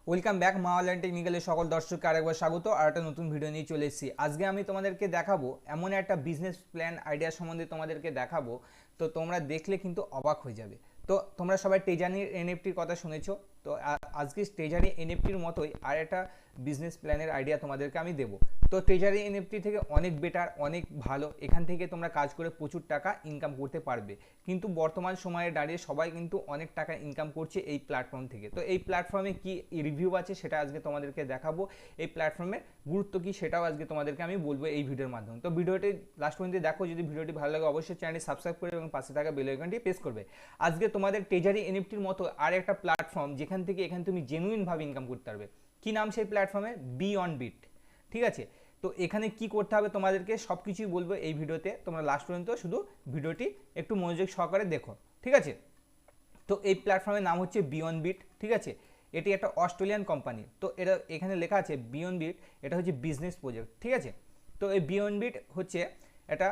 Welcome back মা online টেকনিক্যালের সকল দর্শককে আরেকবার স্বাগত আর একটা নতুন ভিডিও নিয়ে চলে এসেছি। আজকে আমি তোমাদেরকে দেখাবো এমন একটা বিজনেস প্ল্যান আইডিয়া সম্বন্ধে তোমাদেরকে দেখাবো, তো তোমরা দেখলে কিন্তু অবাক হয়ে যাবে। তো তোমরা সবাই টেজানির এনএফটির কথা শুনেছো, তো আজকে টেজারি এনএফটির মতোই আর একটা বিজনেস প্ল্যানের আইডিয়া তোমাদেরকে আমি দেবো। তো ট্রেজারি এনএফটি থেকে অনেক বেটার, অনেক ভালো, এখান থেকে তোমরা কাজ করে প্রচুর টাকা ইনকাম করতে পারবে। কিন্তু বর্তমান সময়ে দাঁড়িয়ে সবাই কিন্তু অনেক টাকা ইনকাম করছে এই প্ল্যাটফর্ম থেকে। তো এই প্ল্যাটফর্মে কি রিভিউ আছে সেটা আজকে তোমাদেরকে দেখাবো, এই প্ল্যাটফর্মের গুরুত্ব কী সেটাও আজকে তোমাদেরকে আমি বলবো এই ভিডিওর মাধ্যমে। তো ভিডিওটি লাস্ট পর্যন্ত দেখো, যদি ভিডিওটি ভালো লাগে অবশ্যই চ্যানেলটি সাবস্ক্রাইব করে এবং পাশে থাকা বেল আইকনটি প্রেস করবে। আজকে তোমাদের ট্রেজারি এনএফটির মতো আর একটা প্ল্যাটফর্ম যেখান থেকে এখানে তুমি জেনুইনভাবে ইনকাম করতে পারবে। কী নাম সেই প্ল্যাটফর্মে? বিয়ন্ডবিট। ঠিক আছে, তো এখানে কি করতে হবে তোমাদেরকে সব কিছুই বলবো এই ভিডিওতে, তোমরা লাস্ট পর্যন্ত শুধু ভিডিওটি একটু মনোযোগ সহকারে দেখো, ঠিক আছে। তো এই প্ল্যাটফর্মের নাম হচ্ছে বিয়ন্ডবিট, ঠিক আছে। এটি একটা অস্ট্রেলিয়ান কোম্পানি। তো এটা এখানে লেখা আছে বিয়ন্ডবিট, এটা হচ্ছে বিজনেস প্রজেক্ট, ঠিক আছে। তো এই বিয়ন্ডবিট হচ্ছে এটা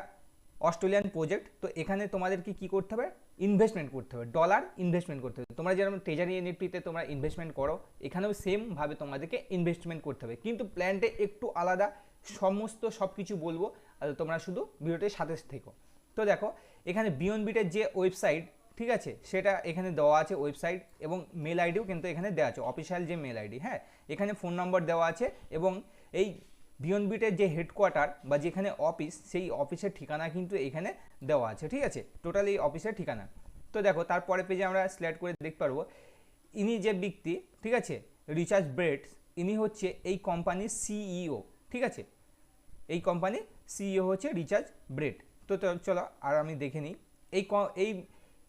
অস্ট্রেলিয়ান প্রজেক্ট। তো এখানে তোমাদেরকে কি করতে হবে? ইনভেস্টমেন্ট করতে হবে, ডলার ইনভেস্টমেন্ট করতে হবে। তোমরা যেরকম ট্রেজারি এনএফটিতে তোমরা ইনভেস্টমেন্ট করো, এখানেও সেমভাবে তোমাদেরকে ইনভেস্টমেন্ট করতে হবে, কিন্তু প্ল্যানটা একটু আলাদা। সমস্ত সব কিছু বলবো, আর তোমরা শুধু ভিডিওটির সাথে থেকো। তো দেখো এখানে বিয়ন্ডবিটের যে ওয়েবসাইট, ঠিক আছে, সেটা এখানে দেওয়া আছে ওয়েবসাইট, এবং মেল আইডিও কিন্তু এখানে দেওয়া আছে, অফিসিয়াল যে মেল আইডি। হ্যাঁ, এখানে ফোন নম্বর দেওয়া আছে, এবং এই বিয়ন্ডবিটের যে হেডকোয়ার্টার বা যেখানে অফিস, সেই অফিসের ঠিকানা কিন্তু এখানে দেওয়া আছে, ঠিক আছে, টোটাল এই অফিসের ঠিকানা। তো দেখো তারপরে পেজে আমরা সিলেক্ট করে দেখতে পারবো ইনি যে ব্যক্তি, ঠিক আছে, রিচার্ড ব্রেটস, ইনি হচ্ছে এই কোম্পানির সিইও, ঠিক আছে। এই কোম্পানির সিইও হচ্ছে রিচার্ড ব্রেট। তো চলো আর আমি দেখে নিই এই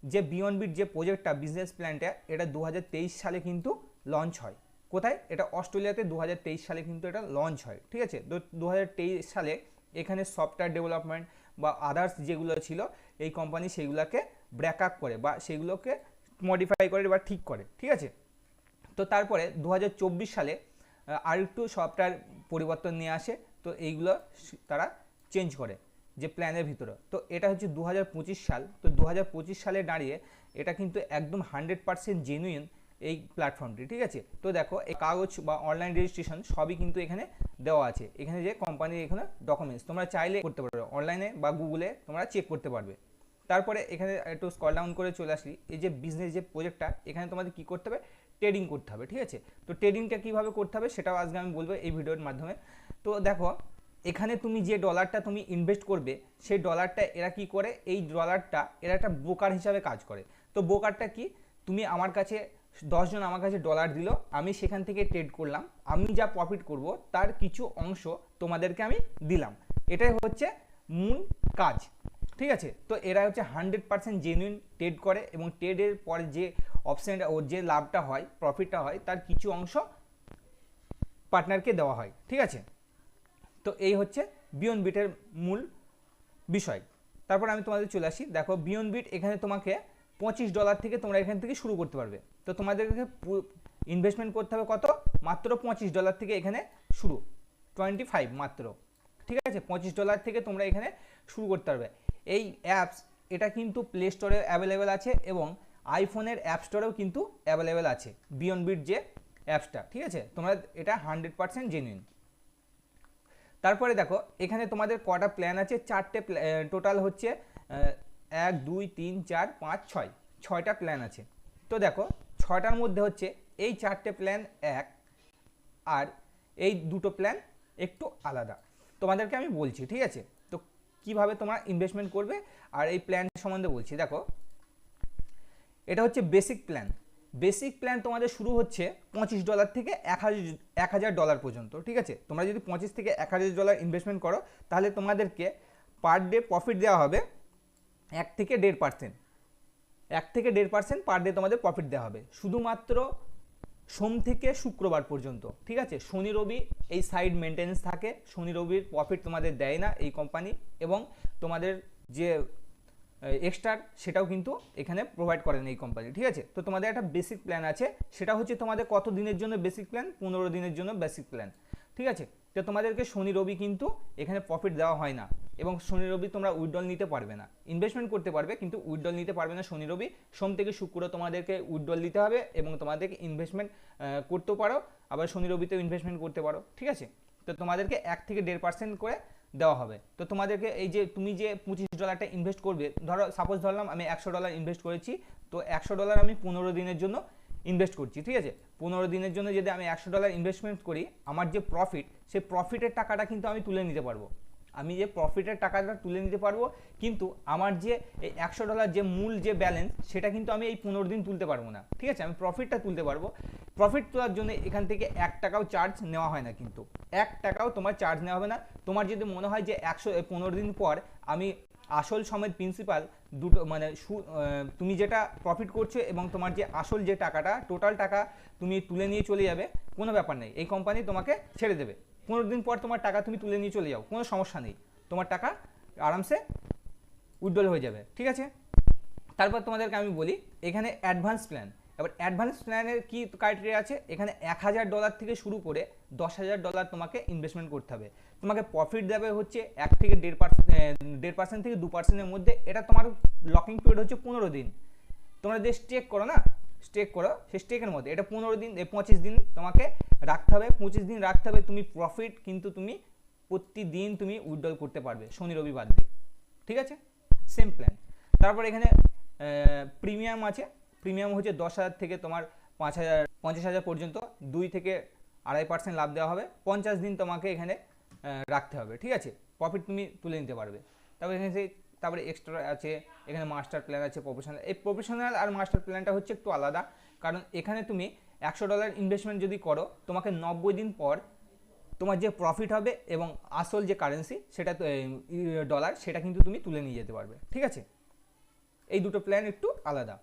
যে বিয়ন্ডবিট যে প্রজেক্টটা, বিজনেস প্ল্যানটা, এটা 2023 সালে কিন্তু লঞ্চ হয়। কোথায়? এটা অস্ট্রেলিয়াতে 2023 সালে কিন্তু এটা লঞ্চ হয়, ঠিক আছে। তো 2023 সালে এখানে সফটওয়্যার ডেভেলপমেন্ট বা আদার্স যেগুলো ছিল এই কোম্পানি সেগুলোকে ব্রেক আপ করে বা সেগুলোকে মডিফাই করে বা ঠিক করে, ঠিক আছে। তো তারপরে 2024 সালে আর একটু সফটওয়্যার পরিবর্তন নিয়ে আসে, তো এইগুলো তারা চেঞ্জ করে যে প্ল্যানের ভিতরে। তো এটা হচ্ছে 2025 সাল। তো 2025 সালে দাঁড়িয়ে এটা কিন্তু একদম 100% জেনুইন এই প্ল্যাটফর্মটি, ঠিক আছে। তো দেখো এই কাগজ বা অনলাইন রেজিস্ট্রেশন সবই কিন্তু এখানে দেওয়া আছে। এখানে যে কোম্পানির এখানে ডকুমেন্টস তোমরা চাইলে করতে পারবে, অনলাইনে বা গুগলে তোমরা চেক করতে পারবে। তারপরে এখানে একটু স্ক্রল ডাউন করে চলে আসি, এই যে বিজনেস যে প্রজেক্টটা, এখানে তোমাদের কী করতে হবে? ট্রেডিং করতে হবে, ঠিক আছে। তো ট্রেডিংটা কীভাবে করতে হবে সেটাও আজকে আমি বলবো এই ভিডিওর মাধ্যমে। তো দেখো এখানে তুমি যে ডলারটা তুমি ইনভেস্ট করবে, সেই ডলারটা এরা কি করে, এই ডলারটা এরা একটা ব্রোকার হিসাবে কাজ করে। তো ব্রোকারটা কি? তুমি আমার কাছে 10 জন আমার কাছে ডলার দিল, আমি সেখান থেকে ট্রেড করলাম, আমি যা প্রফিট করব তার কিছু অংশ তোমাদেরকে আমি দিলাম। এটাই হচ্ছে মূল কাজ, ঠিক আছে। তো এরা হচ্ছে 100% জেনুইন ট্রেড করে, এবং ট্রেডের পরে যে অপশন ওর যে লাভটা হয়, প্রফিটটা হয়, তার কিছু অংশ পার্টনারকে দেওয়া হয়, ঠিক আছে। তো এই হচ্ছে বিয়ন্ডবিটের মূল বিষয়। তারপর আমি তোমাদের চলে আসি, দেখো বিয়ন্ডবিট এখানে তোমাকে $25 থেকে তোমরা এখান থেকে শুরু করতে পারবে। তো তোমাদেরকে ইনভেস্টমেন্ট করতে হবে কত? মাত্র $25 থেকে এখানে শুরু, 25 মাত্র, ঠিক আছে। $25 থেকে তোমরা এখানে শুরু করতে পারবে। এই অ্যাপস এটা কিন্তু প্লে স্টোরে অ্যাভেলেবেল আছে, এবং আইফোনের অ্যাপ স্টোরেও কিন্তু অ্যাভেলেবেল আছে বিয়ন্ডবিট যে অ্যাপসটা, ঠিক আছে। তোমরা এটা 100% জেনুইন। তারপরে দেখো এখানে তোমাদের কটা প্ল্যান আছে? 4টে, টোটাল হচ্ছে 1 2 3 4 5 6, 6টা প্ল্যান আছে। তো দেখো 6টার মধ্যে হচ্ছে এই 4টে প্ল্যান এক, আর এই দুটো প্ল্যান একটু আলাদা, তোমাদেরকে আমি বলছি, ঠিক আছে। তো কিভাবে তোমরা ইনভেস্টমেন্ট করবে আর এই প্ল্যান সম্বন্ধে বলছি। দেখো এটা হচ্ছে বেসিক প্ল্যান। বেসিক প্ল্যান তোমাদের শুরু হচ্ছে $25 থেকে $1000 পর্যন্ত, ঠিক আছে। তোমরা যদি 25 থেকে $1000 ইনভেস্টমেন্ট করো, তাহলে তোমাদেরকে পার ডে প্রফিট দেওয়া হবে 1 থেকে 1.5%। 1 থেকে 1.5% পার ডে তোমাদের প্রফিট দেওয়া হবে, শুধুমাত্র সোম থেকে শুক্রবার পর্যন্ত, ঠিক আছে। শনি রবি এই সাইড মেনটেন্স থাকে, শনি রবির প্রফিট তোমাদের দেয় না এই কোম্পানি, এবং তোমাদের যে এক্সট্রা সেটাও কিন্তু এখানে প্রোভাইড করেন এই কোম্পানি, ঠিক আছে। তো তোমাদের একটা বেসিক প্ল্যান আছে, সেটা হচ্ছে তোমাদের কত দিনের জন্য বেসিক প্ল্যান? 15 দিনের জন্য বেসিক প্ল্যান, ঠিক আছে। তো তোমাদেরকে শনি রবি কিন্তু এখানে প্রফিট দেওয়া হয় না, এবং শনি রবি তোমরা উইথড্রল নিতে পারবে না, ইনভেস্টমেন্ট করতে পারবে কিন্তু উইথড্রল নিতে পারবে না শনি রবি। সোম থেকে শুক্র তোমাদেরকে উইথড্রল দিতে হবে এবং তোমাদেরকে ইনভেস্টমেন্ট করতেও পারো, আবার শনি রবিতেও ইনভেস্টমেন্ট করতে পারো, ঠিক আছে। তো তোমাদেরকে 1 থেকে 1.5% করে দেওয়া হবে। তো তোমাদেরকে এই যে তুমি যে $25 ইনভেস্ট করবে, ধরো সাপোজ ধরলাম আমি $100 ইনভেস্ট করেছি, তো $100 আমি 15 দিনের জন্য ইনভেস্ট করছি, ঠিক আছে। 15 দিনের জন্য যদি আমি $100 ইনভেস্টমেন্ট করি, আমার যে প্রফিট, সেই প্রফিটের টাকাটা কিন্তু আমি তুলে নিতে পারবো। আমি যে প্রফিটের টাকাটা তুলে নিতে পারবো, কিন্তু আমার যে এই $100 যে মূল যে ব্যালেন্স, সেটা কিন্তু আমি এই 15 দিন তুলতে পারবো না, ঠিক আছে। আমি প্রফিটটা তুলতে পারবো। প্রফিট তোলার জন্য এখান থেকে 1 টাকাও চার্জ নেওয়া হয় না, কিন্তু 1 টাকাও তোমার চার্জ নেওয়া হবে না। তোমার যদি মনে হয় যে 15 দিন পর আমি আসল সমেত প্রিন্সিপাল দুটো মানে তুমি যেটা প্রফিট করছো এবং তোমার যে আসল যে টাকাটা, টোটাল টাকা তুমি তুলে নিয়ে চলে যাবে, কোনো ব্যাপার নেই, এই কোম্পানি তোমাকে ছেড়ে দেবে। 15 দিন পর তোমার টাকা তুমি তুলে নিয়ে চলে যাও, কোনো সমস্যা নেই, তোমার টাকা আরামসে উইথড্রল হয়ে যাবে, ঠিক আছে। তারপর তোমাদেরকে আমি বলি এখানে অ্যাডভান্স প্ল্যান। এবার অ্যাডভান্স প্ল্যানের কি ক্রাইটেরিয়া আছে, এখানে $1000 থেকে শুরু করে $10,000 তোমাকে ইনভেস্টমেন্ট করতে হবে। তোমাকে প্রফিট দেবে হচ্ছে 1 থেকে 1.5% থেকে 2%-এর মধ্যে। এটা তোমার লকিং পিরিয়ড হচ্ছে 15 দিন। তোমরা যে স্টেক করো না, স্টেক করো, সেই স্টেকের মধ্যে এটা 15 দিন 25 দিন তোমাকে রাখতে হবে। 25 দিন রাখতে হবে। তুমি প্রফিট কিন্তু তুমি প্রতিদিন তুমি উইথড্রল করতে পারবে শনি রবি বাদ দিয়ে, ঠিক আছে। Same plan. তারপর এখানে প্রিমিয়াম আছে। প্রিমিয়াম হচ্ছে 10,000 থেকে তোমার 50,000 পর্যন্ত 2 থেকে 2.5% লাভ দেওয়া হবে। 50 দিন তোমাকে এখানে রাখতে হবে, ঠিক আছে। প্রফিট তুমি তুলে নিতে পারবে। তারপরে এক্সট্রা আছে, এখানে মাস্টার প্ল্যান আছে, প্রফেশনাল। এই প্রফেশনাল আর মাস্টার প্ল্যানটা হচ্ছে একটু আলাদা, কারণ এখানে তুমি $100 ইনভেস্টমেন্ট যদি করো, তোমাকে 90 দিন পর তোমার যে প্রফিট হবে এবং আসল যে কারেন্সি সেটা ডলার, সেটা কিন্তু তুমি তুলে নিয়ে যেতে পারবে, ঠিক আছে। এই দুটো প্ল্যান একটু আলাদা।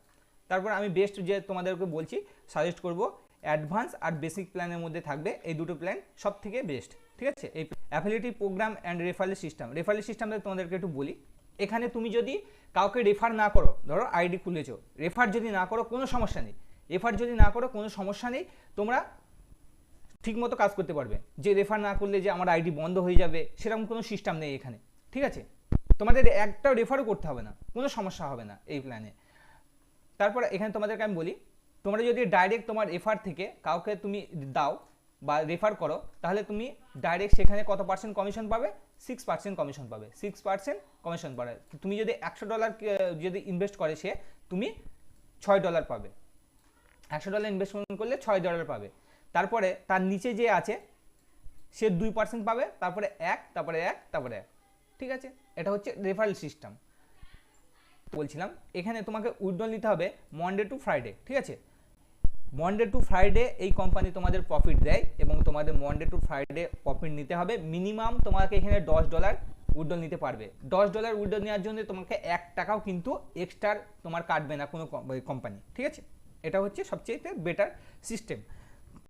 তারপর আমি বেস্ট যে তোমাদেরকে বলছি, সাজেস্ট করব অ্যাডভান্স আর বেসিক প্ল্যানের মধ্যে থাকবে এই দুটো প্ল্যান সব থেকে বেস্ট, ঠিক আছে। এই affiliative program and referral system. Referral সিস্টেমটা তোমাদেরকে একটু বলি। এখানে তুমি যদি কাউকে রেফার না করো, ধরো আইডি খুলেছো, রেফার যদি না করো কোনো সমস্যা নেই, রেফার যদি না করো কোনো সমস্যা নেই, তোমরা ঠিকমতো কাজ করতে পারবে। যে রেফার না করলে যে আমার আইডি বন্ধ হয়ে যাবে, সেরকম কোনো সিস্টেম নেই এখানে, ঠিক আছে। তোমাদের একটাও রেফারও করতে হবে না, কোনো সমস্যা হবে না এই প্ল্যানে। তারপর এখানে তোমাদেরকে আমি বলি, তোমরা যদি ডাইরেক্ট তোমার রেফার থেকে কাউকে তুমি দাও বা রেফার করো, তাহলে তুমি ডাইরেক্ট সেখানে কত পার্সেন্ট কমিশন পাবে? 6% কমিশন পাবে। 6% কমিশন পাবে। তুমি যদি $100 যদি ইনভেস্ট করে সে, তুমি $6 পাবে। $100 ইনভেস্টমেন্ট করলে $6 পাবে। তারপরে তার নিচে যে আছে সে 2% পাবে, তারপরে 1, তারপরে 1, তারপরে 1, ঠিক আছে। এটা হচ্ছে রেফারেল সিস্টেম। বলছিলাম এখানে তোমাকে উইথড্রল নিতে হবে মনডে টু ফ্রাইডে, ঠিক আছে। মনডে টু ফ্রাইডে এই কোম্পানি তোমাদের প্রফিট দেয় এবং তোমাদের মনডে টু ফ্রাইডে প্রফিট নিতে হবে। মিনিমাম তোমাকে এখানে $10 উইথড্রল নিতে পারবে। $10 উইথড্রল নেওয়ার জন্য তোমাকে 1 টাকাও কিন্তু এক্সট্রা তোমার কাটবে না কোনো কোম্পানি, ঠিক আছে। এটা হচ্ছে সবচেয়ে বেটার সিস্টেম।